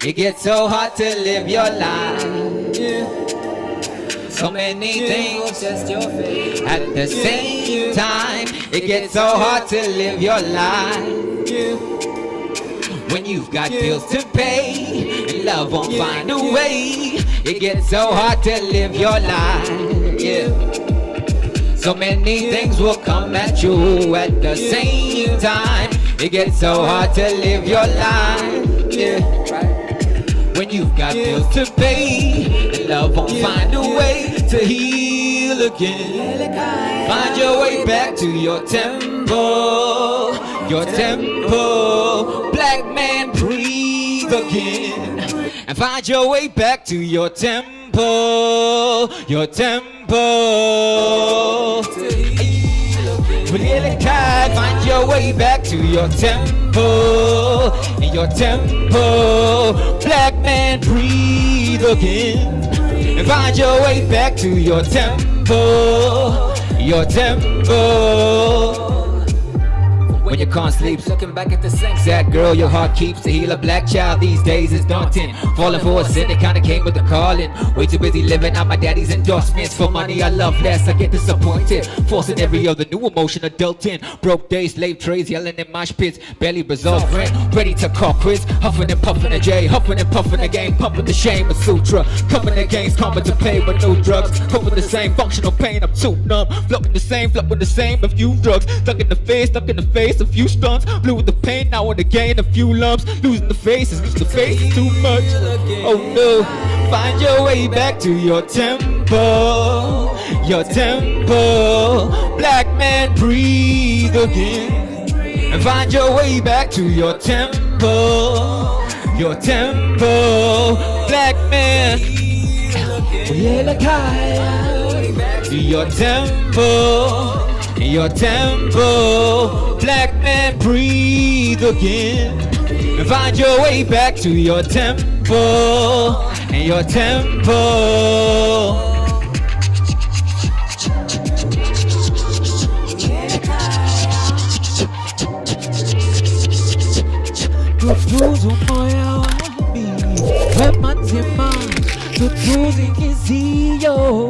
It gets so hard to live your life. So many things at the same time. It gets so hard to live your life. When you've got bills to pay and love won't find a way. It gets so hard to live your life. Yeah. So many things will come at you at the same time. It gets so hard to live your life. Yeah. When you've got bills to pay and love won't find a way to heal again. Find your way back to your temple. Your temple. Black man, breathe again. And find your way back to your temple. Your temple. Find your way back to your temple. In your temple. Black man, breathe again. And find your way back to your temple. Your temple. When you can't sleep, looking back at the same sad girl your heart keeps. To heal a black child these days is daunting. Falling for a sin, it kinda came with the calling. Way too busy living out my daddy's endorsements. For money I love less, I get disappointed. Forcing every other new emotion adult in. Broke days, slave trades, yelling in mosh pits. Barely resolved rent, ready to call quits. Huffing and puffing a J, huffing and puffing the game. Pumping the shame of sutra. Coming against common to play with no drugs. Coping the same functional pain, I'm too numb. Floating the same, floating the same, a few drugs. Stuck in the face, a few stunts, blue with the pain, now and again a few lumps, losing the faces, cause the face is too much. Oh no, find your way back to your temple, your temple. Black man, breathe again, and find your way back to your temple, your temple. Black man, your temple. Your temple, black man, breathe again. And find your way back to your temple, and your temple. Tutuzu moyo wangu, wewe manzima, tutuzu ngizio.